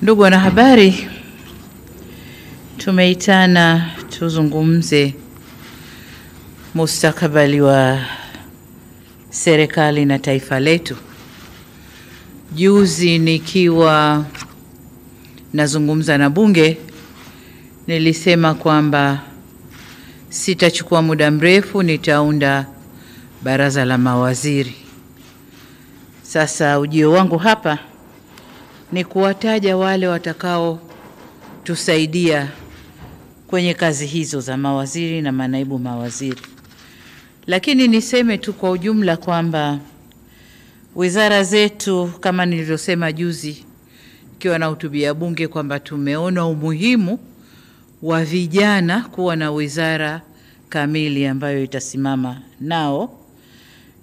Ndugu wanahabari, tumeitana tuzungumze mustakabali wa serikali na taifa letu. Juzi nikiwa nazungumza na bunge, nilisema kwamba sitachukua muda mrefu nitaunda baraza la mawaziri. Sasa ujio wangu hapa ni kuwataja wale watakao tusaidia kwenye kazi hizo za mawaziri na manaibu mawaziri. Lakini niseme tu kwa ujumla kwamba wizara zetu, kama nilivyosema juzi ikiwa na hutubia bunge, kwamba tumeona umuhimu wa vijana kuwa na wizara kamili ambayo itasimama nao,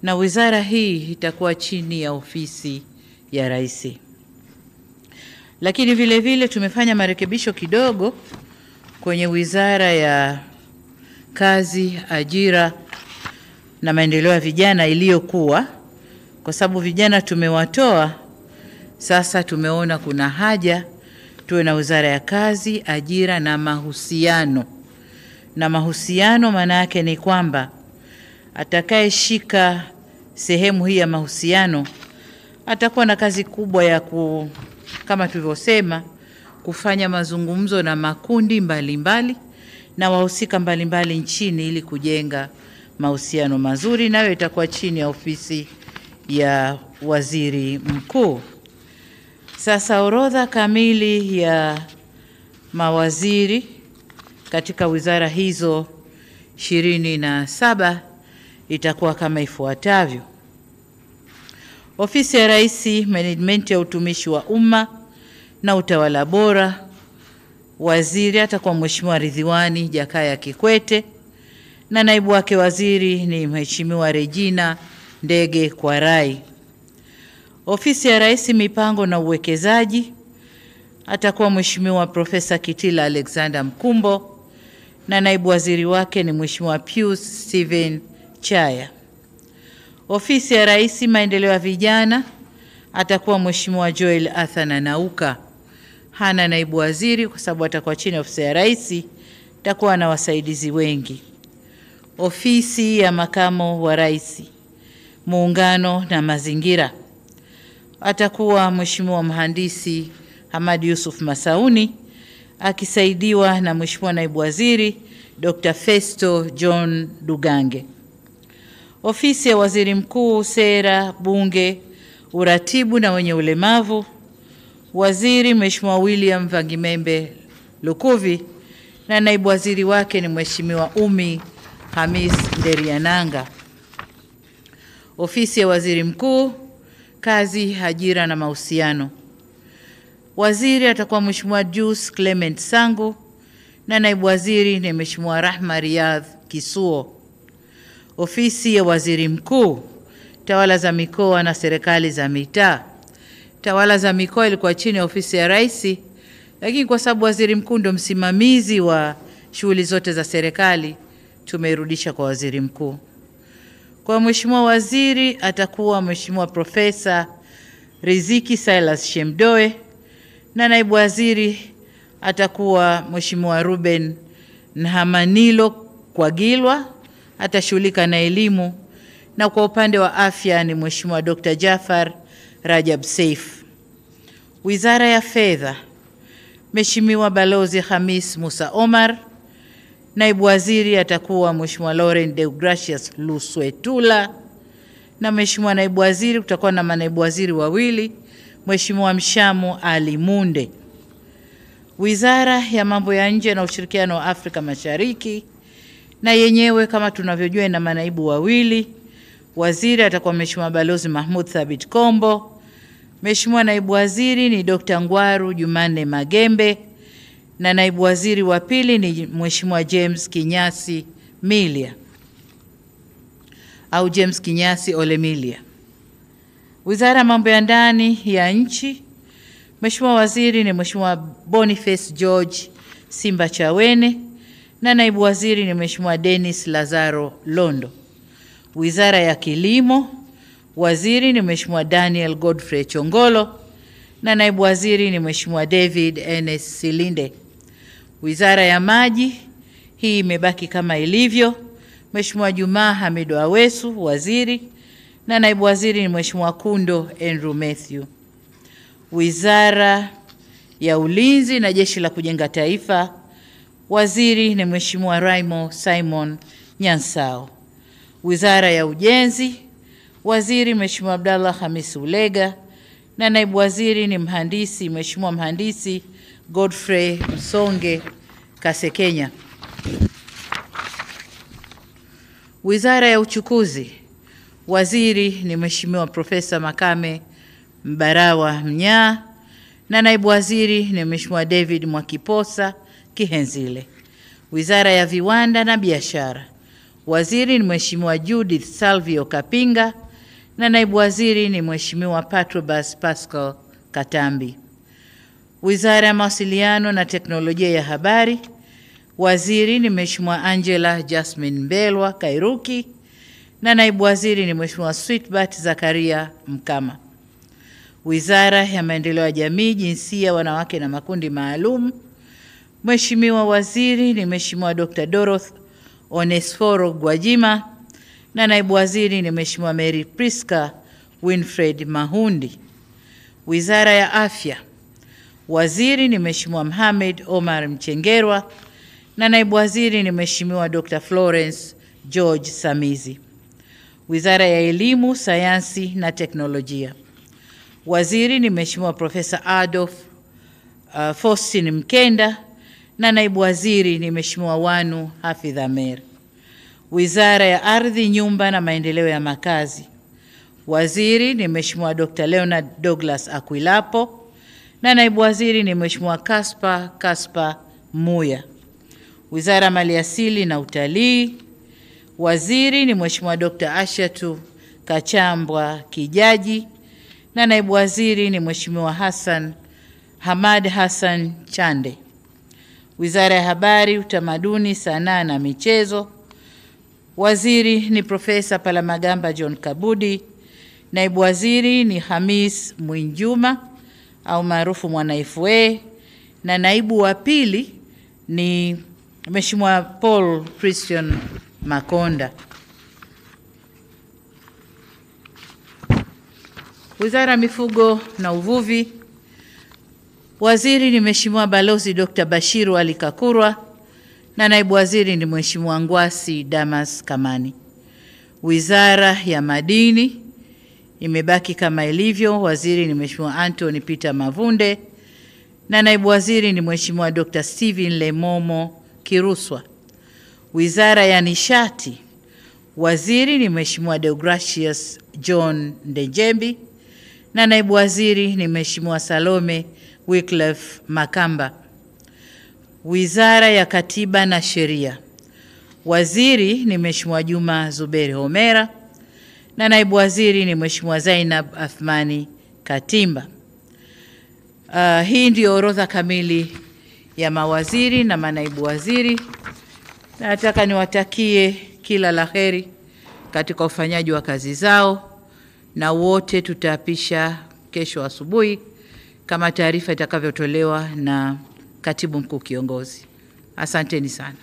na wizara hii itakuwa chini ya ofisi ya Rais. Lakini vile vile tumefanya marekebisho kidogo kwenye wizara ya kazi, ajira na maendeleo ya vijana iliyokuwa, kwa sababu vijana tumewatoa. Sasa tumeona kuna haja tuwe na wizara ya kazi, ajira na mahusiano. Na mahusiano maana yake ni kwamba atakayeshika sehemu hii ya mahusiano atakuwa na kazi kubwa ya kama tulivyosema, kufanya mazungumzo na makundi mbalimbali na wahusika mbalimbali nchini ili kujenga mahusiano mazuri, nayo itakuwa chini ya ofisi ya waziri mkuu. Sasa orodha kamili ya mawaziri katika wizara hizo 27 itakuwa kama ifuatavyo: Ofisi ya Rais, Management ya utumishi wa umma na utawala bora, waziri atakuwa Mheshimiwa Ridhiwani Jakaya Kikwete na naibu wake waziri ni Mheshimiwa Regina Ndege Kwarai. Ofisi ya Rais, Mipango na Uwekezaji atakuwa Mheshimiwa Profesa Kitila Alexander Mkumbo na naibu waziri wake ni Mheshimiwa Pius Steven Chaya. Ofisi ya Rais, Maendeleo ya Vijana atakuwa Mheshimiwa Joel Athana Nauka. Hana naibu waziri kwa sababu atakuwa chini ya ofisi ya Rais, atakuwa na wasaidizi wengi. Ofisi ya Makamo wa Rais, Muungano na Mazingira atakuwa Mheshimiwa Mhandisi Hamad Yusuf Masauni akisaidiwa na Mheshimiwa Naibu Waziri Dr. Festo John Dugange. Ofisi ya Waziri Mkuu, Sera, Bunge, Uratibu na wenye ulemavu, waziri Mheshimiwa William Vangimembe Lukuvi na naibu waziri wake ni Mheshimiwa Umi Hamis Nderiananga. Ofisi ya Waziri Mkuu, Kazi, Ajira na Mahusiano, waziri atakuwa Mheshimiwa Juice Clement Sangu na naibu waziri ni Mheshimiwa Rahma Riyadh Kisuo. Ofisi ya Waziri Mkuu, Tawala za Mikoa na Serikali za Mitaa. Tawala za Mikoa ilikuwa chini ya ofisi ya Rais, lakini kwa sababu Waziri Mkuu ndio msimamizi wa shughuli zote za serikali, tumeirudisha kwa Waziri Mkuu. Kwa Mheshimiwa Waziri atakuwa Mheshimiwa Profesa Riziki Silas Shemdoe na naibu waziri atakuwa Mheshimiwa Ruben Nhamanilo Kwagilwa, atashughulika na elimu, na kwa upande wa afya ni Mheshimiwa Dr. Jafar Rajab Saif. Wizara ya Fedha, Mheshimiwa Balozi Hamis Musa Omar, naibu waziri atakuwa Mheshimiwa Lauren Deogracius Luswetula na Mheshimiwa naibu waziri kutakuwa na manaibu waziri wawili, Mheshimiwa Mshamu Ali Munde. Wizara ya Mambo ya Nje na Ushirikiano wa Afrika Mashariki na yenyewe kama tunavyojua ina manaibu wawili. Waziri atakuwa Mheshimiwa Balozi Mahmud Thabit Kombo. Mheshimiwa naibu waziri ni Dr. Ngwaru Jumanne Magembe na naibu waziri wa pili ni Mheshimiwa James Kinyasi Milia au James Kinyasi Olemilia. Wizara ya Mambo ya Ndani ya Nchi, Mheshimiwa waziri ni Mheshimiwa Boniface George Simba Chawene na naibu waziri ni Mheshimiwa Dennis Lazaro Londo. Wizara ya Kilimo, waziri ni Mheshimiwa Daniel Godfrey Chongolo na naibu waziri ni Mheshimiwa David Enes Silinde. Wizara ya Maji hii imebaki kama ilivyo. Mheshimiwa Juma Hamidu Awesu waziri, na naibu waziri ni Mheshimiwa Kundo Andrew Mathew. Wizara ya Ulinzi na Jeshi la Kujenga Taifa, waziri ni Mheshimiwa Raimo Simon Nyansao. Wizara ya Ujenzi, waziri Mheshimiwa Abdallah Hamisi Ulega, na naibu waziri ni Mheshimiwa Mhandisi Godfrey Msonge Kasekenya. Wizara ya Uchukuzi, waziri ni Mheshimiwa Profesa Makame Mbarawa Mnyaa, na naibu waziri ni Mheshimiwa David Mwakiposa Kihenzile. Wizara ya Viwanda na Biashara, waziri ni Mheshimiwa Judith Salvio Kapinga, na naibu waziri ni Mheshimiwa Patrobas Pascal Katambi. Wizara ya Mawasiliano na Teknolojia ya Habari, waziri ni Mheshimiwa Angela Jasmine Mbelwa Kairuki, na naibu waziri ni Mheshimiwa Sweetbat Zakaria Mkama. Wizara ya Maendeleo ya Jamii, Jinsia, Wanawake na Makundi Maalum, Mheshimiwa waziri ni Mheshimiwa Dr. Dorothy Onesforo Gwajima, na naibu waziri ni Mheshimiwa Mary Priska Winfred Mahundi. Wizara ya Afya, waziri ni Mheshimiwa Mohamed Omar Mchengerwa, na naibu waziri ni Mheshimiwa Dr. Florence George Samizi. Wizara ya Elimu, Sayansi na Teknolojia, waziri ni Mheshimiwa Profesa Adolf Faustin Mkenda, na naibu waziri ni Mheshimiwa Wanu Hafidh Amer. Wizara ya Ardhi, Nyumba na Maendeleo ya Makazi, waziri ni Mheshimiwa Dr. Leonard Douglas Akwilapo, na naibu waziri ni Mheshimiwa Kaspa Muya. Wizara ya Maliasili na Utalii, waziri ni Mheshimiwa Dr. Ashatu Kachambwa Kijaji, na naibu waziri ni Mheshimiwa Hamad Hassan Chande. Wizara ya Habari, Utamaduni, Sanaa na Michezo, waziri ni Profesa Palamagamba John Kabudi, naibu waziri ni Hamis Mwinjuma au maarufu Mwana FA, na naibu wa pili ni Mheshimiwa Paul Christian Makonda. Wizara ya Mifugo na Uvuvi, waziri ni Mheshimiwa Balozi Dr. Bashiru Ali Kakurwa, na naibu waziri ni Mheshimiwa Ngwasi Damas Kamani. Wizara ya Madini imebaki kama ilivyo, waziri ni Mheshimiwa Anthony Peter Mavunde, na naibu waziri ni Mheshimiwa Dr. Steven Lemomo Kiruswa. Wizara ya Nishati, waziri ni Mheshimiwa Deogracius John Ndejembi, na naibu waziri ni Mheshimiwa Salome Wycliffe Makamba. Wizara ya Katiba na Sheria, waziri ni Mheshimiwa Juma Zuberi Homera, na naibu waziri ni Mheshimiwa Zainab Athmani Katimba. Hii ndio orodha kamili ya mawaziri na manaibu waziri. Nataka niwatakie kila laheri katika ufanyaji wa kazi zao, na wote tutaapisha kesho asubuhi kama taarifa itakavyotolewa na Katibu Mkuu Kiongozi. Asanteni sana.